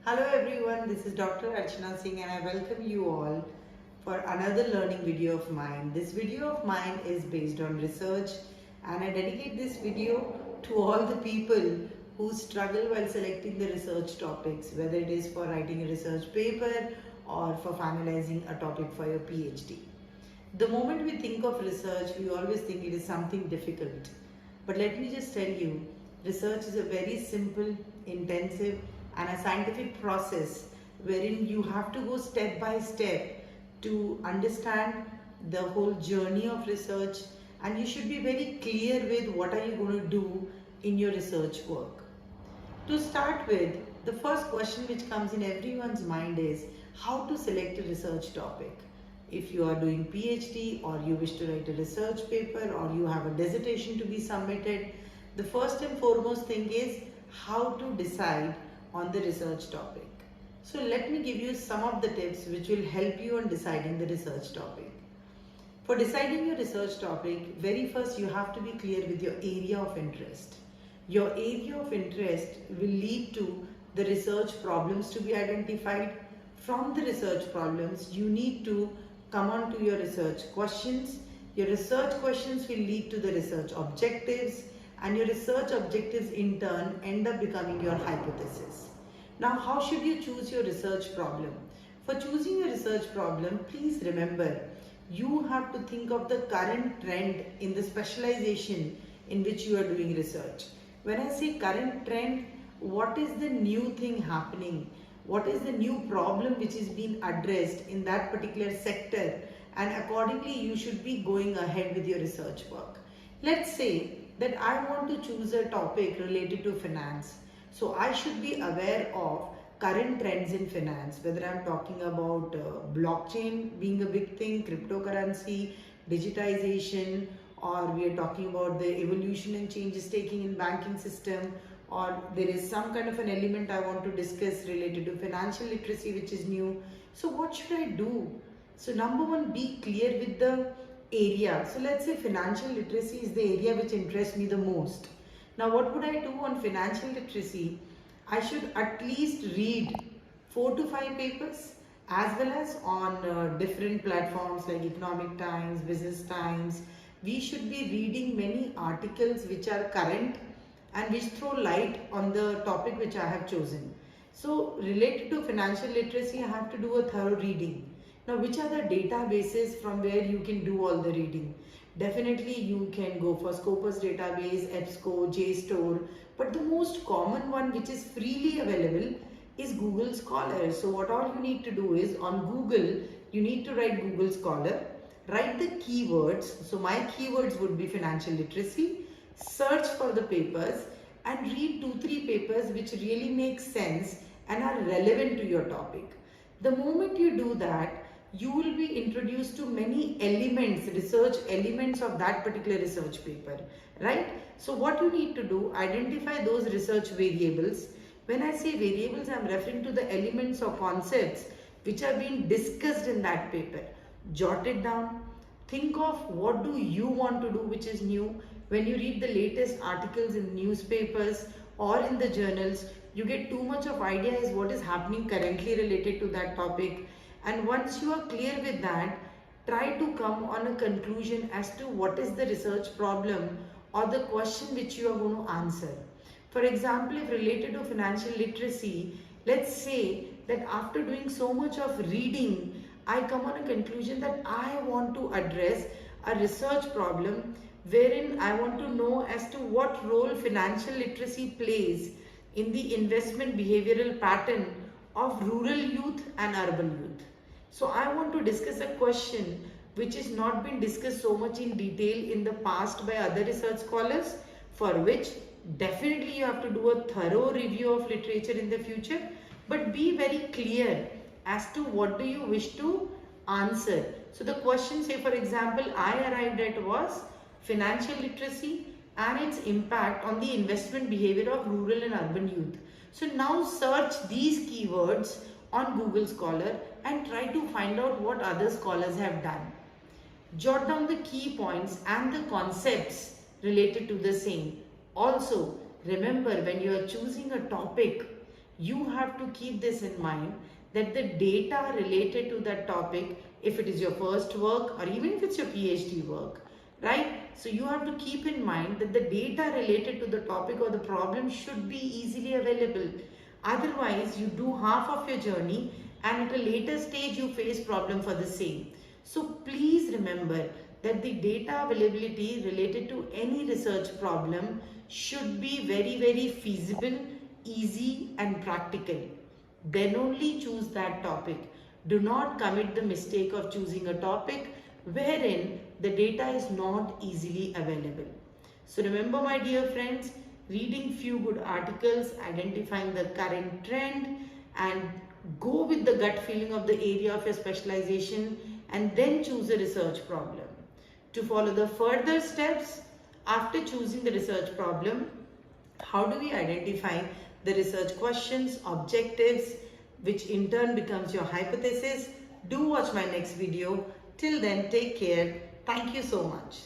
Hello everyone, this is Dr. Archana Singh and I welcome you all for another learning video of mine. This video of mine is based on research and I dedicate this video to all the people who struggle while selecting the research topics, whether it is for writing a research paper or for finalizing a topic for your PhD. The moment we think of research, we always think it is something difficult. But let me just tell you, research is a very simple, intensive, and a scientific process wherein you have to go step by step to understand the whole journey of research, and you should be very clear with what are you going to do in your research work. To start with, the first question which comes in everyone's mind is how to select a research topic. If you are doing PhD or you wish to write a research paper or you have a dissertation to be submitted, the first and foremost thing is how to decide on the research topic. So let me give you some of the tips which will help you on deciding the research topic. For deciding your research topic, very first you have to be clear with your area of interest. Your area of interest will lead to the research problems to be identified. From the research problems, you need to come on to your research questions. Your research questions will lead to the research objectives, and your research objectives in turn end up becoming your hypothesis. Now, how should you choose your research problem? For choosing a research problem, please remember you have to think of the current trend in the specialization in which you are doing research. When I say current trend, what is the new thing happening? What is the new problem which is being addressed in that particular sector, and accordingly you should be going ahead with your research work. Let's say that I want to choose a topic related to finance. So I should be aware of current trends in finance, whether I'm talking about blockchain being a big thing, cryptocurrency, digitization, or we are talking about the evolution and changes taking in banking system, or there is some kind of an element I want to discuss related to financial literacy which is new. So what should I do? So number one, be clear with the area. So let's say financial literacy is the area which interests me the most. Now what would I do on financial literacy? I should at least read 4 to 5 papers, as well as on different platforms like Economic Times, Business Times. We should be reading many articles which are current and which throw light on the topic which I have chosen. So related to financial literacy, I have to do a thorough reading. Now, which are the databases from where you can do all the reading? Definitely you can go for Scopus database, EBSCO, JSTOR, but the most common one which is freely available is Google Scholar. So what all you need to do is on Google, you need to write Google Scholar, write the keywords. So my keywords would be financial literacy, search for the papers and read 2-3 papers which really make sense and are relevant to your topic. The moment you do that, you will be introduced to many elements, research elements of that particular research paper, right? So what you need to do, identify those research variables. When I say variables, I am referring to the elements or concepts which are being discussed in that paper. Jot it down. Think of what do you want to do which is new. When you read the latest articles in newspapers or in the journals, you get too much of idea as what is happening currently related to that topic. And once you are clear with that, try to come on a conclusion as to what is the research problem or the question which you are going to answer. For example, if related to financial literacy, let's say that after doing so much of reading, I come on a conclusion that I want to address a research problem wherein I want to know as to what role financial literacy plays in the investment behavioral pattern of rural youth and urban youth. So I want to discuss a question which is not been discussed so much in detail in the past by other research scholars, for which definitely you have to do a thorough review of literature in the future, but be very clear as to what do you wish to answer. So the question, say for example, I arrived at was financial literacy and its impact on the investment behavior of rural and urban youth. So now search these keywords on Google Scholar and try to find out what other scholars have done. Jot down the key points and the concepts related to the same. Also, remember when you are choosing a topic, you have to keep this in mind that the data related to that topic, if it is your first work or even if it's your PhD work, right? So you have to keep in mind that the data related to the topic or the problem should be easily available. Otherwise, you do half of your journey and at a later stage you face problem for the same. So please remember that the data availability related to any research problem should be very feasible, easy and practical. Then only choose that topic. Do not commit the mistake of choosing a topic wherein the data is not easily available. So remember, my dear friends, reading few good articles, identifying the current trend, and go with the gut feeling of the area of your specialization, and then choose a research problem. To follow the further steps, after choosing the research problem, how do we identify the research questions, objectives, which in turn becomes your hypothesis? Do watch my next video. Till then, take care. Thank you so much.